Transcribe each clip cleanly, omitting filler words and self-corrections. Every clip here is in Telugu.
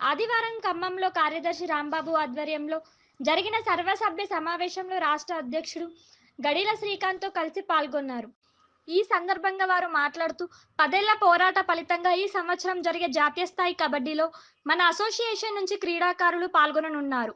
ఆదివారం ఖమ్మంలో కార్యదర్శి రాంబాబు ఆధ్వర్యంలో జరిగిన సర్వసభ్య సమావేశంలో రాష్ట్ర అధ్యక్షుడు గడిల శ్రీకాంత్తో కలిసి పాల్గొన్నారు. ఈ సందర్భంగా వారు మాట్లాడుతూ 10 ఏళ్ల పోరాట ఫలితంగా ఈ సంవత్సరం జరిగే జాతీయ స్థాయి కబడ్డీలో మన అసోసియేషన్ నుంచి క్రీడాకారులు పాల్గొననున్నారు.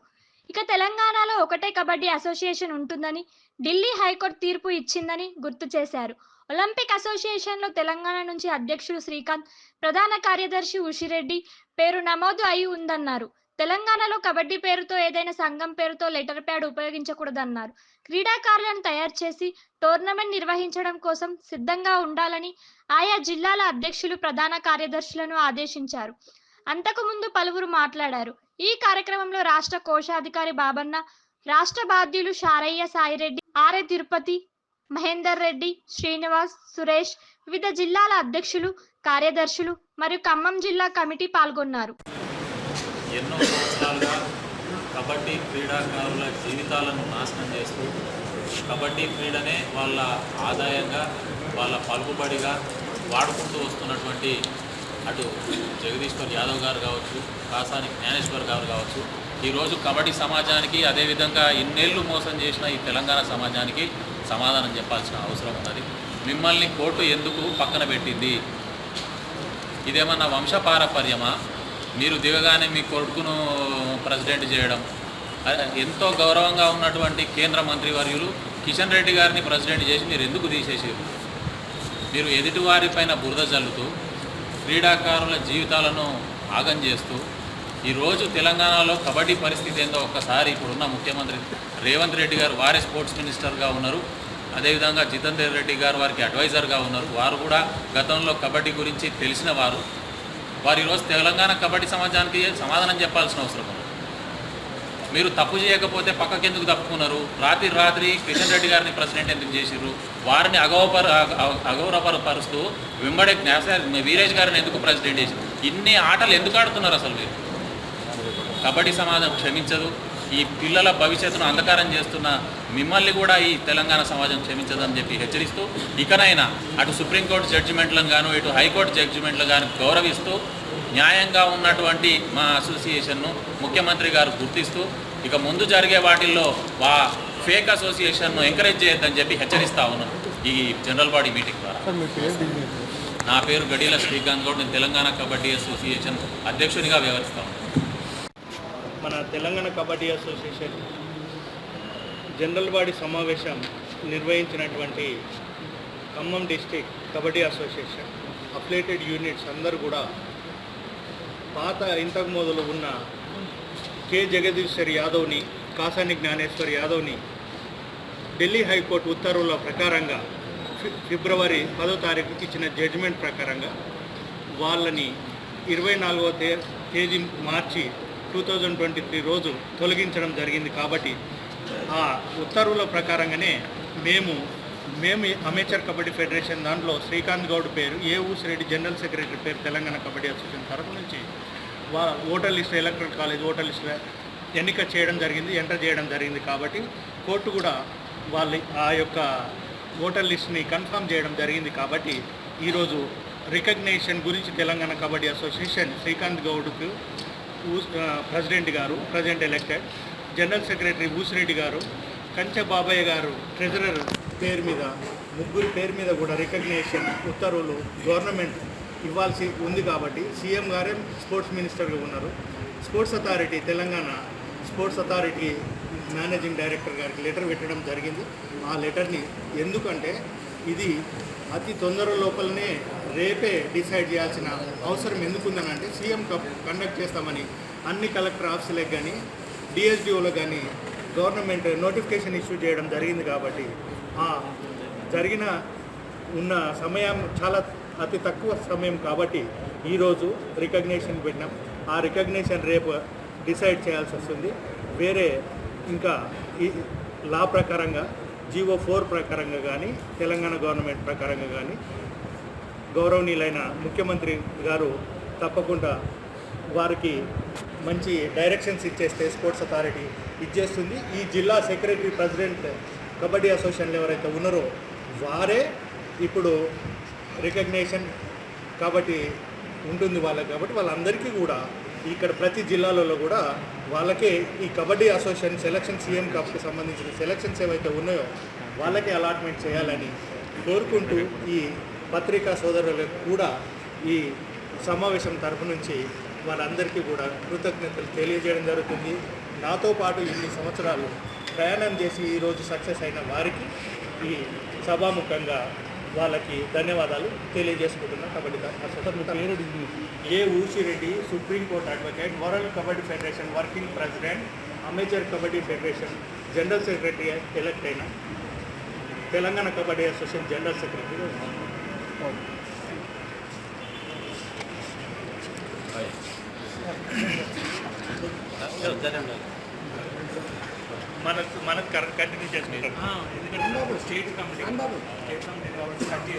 ఇక తెలంగాణలో ఒకటే కబడ్డీ అసోసియేషన్ ఉంటుందని ఢిల్లీ హైకోర్టు తీర్పు ఇచ్చిందని గుర్తు చేశారు. ఒలింపిక్ అసోసియేషన్లో తెలంగాణ నుంచి అధ్యక్షుడు శ్రీకాంత్, ప్రధాన కార్యదర్శి ఉషిరెడ్డి పేరు నమోదు అయి ఉందన్నారు. తెలంగాణలో కబడ్డీ పేరుతో ఏదైనా సంఘం పేరుతో లెటర్ ప్యాడ్ ఉపయోగించకూడదన్నారు. క్రీడాకారులను తయారు చేసి టోర్నమెంట్ నిర్వహించడం కోసం సిద్ధంగా ఉండాలని ఆయా జిల్లాల అధ్యక్షులు, ప్రధాన కార్యదర్శులను ఆదేశించారు. అంతకుముందు పలువురు మాట్లాడారు. ఈ కార్యక్రమంలో రాష్ట్ర కోశాధికారి బాబన్న, రాష్ట్ర బాధ్యులు శారయ్య, సాయిరెడ్డి, ఆర్ఏ తిరుపతి, మహేందర్ రెడ్డి, శ్రీనివాస్, సురేష్, వివిధ జిల్లాల అధ్యక్షులు, కార్యదర్శులు మరియు ఖమ్మం జిల్లా కమిటీ పాల్గొన్నారు. ఎన్నో సంవత్సరాలుగా కబడ్డీ క్రీడాకారుల జీవితాలను నాశనం చేస్తూ కబడ్డీ క్రీడనే వాళ్ళ ఆదాయంగా, వాళ్ళ పలుకుబడిగా వాడుకుంటూ వస్తున్నటువంటి అటు జగదీశ్వర్ యాదవ్ గారు కావచ్చు, కాసాని జ్ఞానేశ్వర్ గారు కావచ్చు, ఈరోజు కబడ్డీ సమాజానికి, అదేవిధంగా ఇన్నేళ్ళు మోసం చేసిన ఈ తెలంగాణ సమాజానికి సమాధానం చెప్పాల్సిన అవసరం ఉన్నది. మిమ్మల్ని కోర్టు ఎందుకు పక్కన పెట్టింది? ఇదేమన్నా వంశపారపర్యమా? మీరు దిగగానే మీ కొడుకును ప్రెసిడెంట్ చేయడం, ఎంతో గౌరవంగా ఉన్నటువంటి కేంద్ర మంత్రివర్యులు కిషన్ రెడ్డి గారిని ప్రెసిడెంట్ చేసి మీరు ఎందుకు తీసేసారు? మీరు ఎదుటివారిపైన బురద జల్లుతూ క్రీడాకారుల జీవితాలను ఆగం చేస్తూ ఈరోజు తెలంగాణలో కబడ్డీ పరిస్థితి ఏందో ఒక్కసారి ఇప్పుడున్న ముఖ్యమంత్రి రేవంత్ రెడ్డి గారు వారే స్పోర్ట్స్ మినిస్టర్గా ఉన్నారు, అదేవిధంగా జితేందర్ రెడ్డి గారు వారికి అడ్వైజర్గా ఉన్నారు. వారు కూడా గతంలో కబడ్డీ గురించి తెలిసిన వారు ఈరోజు తెలంగాణ కబడ్డీ సమాజానికి సమాధానం చెప్పాల్సిన అవసరం ఉంది. మీరు తప్పు చేయకపోతే పక్కకెందుకు తప్పుకున్నారు? రాత్రి కిషన్ రెడ్డి గారిని ప్రెసిడెంట్ ఎందుకు చేసిర్రు? వారిని అగౌరవపరుస్తూ వెంబడే వీరేష్ గారిని ఎందుకు ప్రెసిడెంట్ చేసి ఇన్ని ఆటలు ఎందుకు ఆడుతున్నారు? అసలు మీరు కబడ్డీ సమాజం క్షమించదు. ఈ పిల్లల భవిష్యత్తును అంధకారం చేస్తున్న మిమ్మల్ని కూడా ఈ తెలంగాణ సమాజం క్షమించదని చెప్పి హెచ్చరిస్తూ, ఇకనైనా అటు సుప్రీంకోర్టు జడ్జిమెంట్లను గాను, ఇటు హైకోర్టు జడ్జిమెంట్లను గాను గౌరవిస్తూ న్యాయంగా ఉన్నటువంటి మా అసోసియేషన్ను ముఖ్యమంత్రి గారు గుర్తిస్తూ ఇక ముందు జరిగే వాటిల్లో ఫేక్ అసోసియేషన్ను ఎంకరేజ్ చేయొద్దని చెప్పి హెచ్చరిస్తా ఉన్నాను ఈ జనరల్ బాడీ మీటింగ్ ద్వారా. నా పేరు గడిల శ్రీకాంత్ గౌడ్. నేను తెలంగాణ కబడ్డీ అసోసియేషన్ అధ్యక్షునిగా వ్యవహరిస్తాను. మన Telangana kabaddi association general body సమావేశం నిర్వహించినటువంటి Khammam district kabaddi association affiliated units అందరూ కూడా పాత ఇంతకు మొదలు ఉన్న కె జగదీశ్వర్ యాదవ్ని, కాసాని జ్ఞానేశ్వర్ యాదవ్ని ఢిల్లీ హైకోర్టు ఉత్తర్వుల ప్రకారంగా ఫిబ్రవరి 10వ తారీఖుకి ఇచ్చిన జడ్జిమెంట్ ప్రకారంగా వాళ్ళని 24వ తేదీ మార్చి 2023 రోజు తొలగించడం జరిగింది. కాబట్టి ఆ ఉత్తర్వుల ప్రకారంగానే మేము అమేచర్ కబడ్డీ ఫెడరేషన్ దాంట్లో శ్రీకాంత్ గౌడ్ పేరు, ఉషిరెడ్డి జనరల్ సెక్రటరీ పేరు తెలంగాణ కబడ్డీ అసోసియేషన్ తరఫు నుంచి voter list, electoral college voter list enter చేయడం జరిగింది. కాబట్టి కోర్టు కూడా వాళ్ళ ఆ యొక్క ఓటర్ లిస్ట్ని కన్ఫర్మ్ చేయడం జరిగింది. కాబట్టి ఈరోజు రికగ్నేషన్ గురించి తెలంగాణ కబడ్డీ అసోసియేషన్ శ్రీకాంత్ గౌడ్కు ప్రెసిడెంట్ గారు, ప్రెసిడెంట్ ఎలక్టెడ్, జనరల్ సెక్రటరీ ఉషిరెడ్డి గారు, కంచె బాబయ్య గారు ట్రెజరర్ పేరు మీద, ముగ్గురు పేరు మీద కూడా రికగ్నేషన్ ఉత్తర్వులు గవర్నమెంట్ ఇవ్వాల్సి ఉంది. కాబట్టి సీఎం గారే స్పోర్ట్స్ మినిస్టర్గా ఉన్నారు. Sports authority, Telangana sports authority managing director గారికి లెటర్ పెట్టడం జరిగింది. ఆ లెటర్ని ఎందుకంటే ఇది అతి తొందర లోపలనే రేపే డిసైడ్ చేయాల్సిన అవసరం ఎందుకుందని అంటే సీఎం కండక్ట్ చేస్తామని అన్ని కలెక్టర్ ఆఫీసులకు కానీ డిఎస్డిఓలకు కానీ గవర్నమెంట్ నోటిఫికేషన్ ఇష్యూ చేయడం జరిగింది. కాబట్టి ఉన్న సమయం చాలా అతి తక్కువ సమయం కాబట్టి ఈరోజు రికగ్నేషన్ పెట్టినాం. ఆ రికగ్నేషన్ రేపు డిసైడ్ చేయాల్సి వస్తుంది. వేరే ఇంకా ఈ లా ప్రకారంగా జీవో 4 ప్రకారంగా కానీ తెలంగాణ గవర్నమెంట్ ప్రకారంగా కానీ గౌరవనీయులైన ముఖ్యమంత్రి గారు తప్పకుండా వారికి మంచి డైరెక్షన్స్ ఇచ్చేస్తే స్పోర్ట్స్ అథారిటీ ఇచ్చేస్తుంది. ఈ జిల్లా సెక్రటరీ, ప్రెసిడెంట్ కబడ్డీ అసోసియేషన్లు ఎవరైతే ఉన్నారో వారే ఇప్పుడు రికగ్నేషన్ కాబట్టి ఉంటుంది వాళ్ళకి. కాబట్టి వాళ్ళందరికీ కూడా ఇక్కడ ప్రతి జిల్లాలలో కూడా వాళ్ళకే ఈ కబడ్డీ అసోసియేషన్ సెలక్షన్ సీఎం కప్కి సంబంధించిన సెలక్షన్స్ ఏవైతే ఉన్నాయో వాళ్ళకే అలాట్మెంట్ చేయాలని కోరుకుంటూ ఈ పత్రికా సోదరులకు కూడా ఈ సమావేశం తరపు నుంచి వాళ్ళందరికీ కూడా కృతజ్ఞతలు తెలియజేయడం జరుగుతుంది. నాతో పాటు ఇన్ని సంవత్సరాలు ప్రయాణం చేసి ఈరోజు సక్సెస్ అయిన వారికి ఈ సభాముఖంగా వాళ్ళకి ధన్యవాదాలు తెలియజేసుకుంటున్నా. Kabaddi A Usireddy, supreme court advocate, world kabaddi federation working president, amateur kabaddi federation general secretary elect అయిన Telangana kabaddi association general secretary. మనకు కంటిన్యూ చేసుకుంటాం ఎందుకంటే స్టేట్ కమిటీ కాబట్టి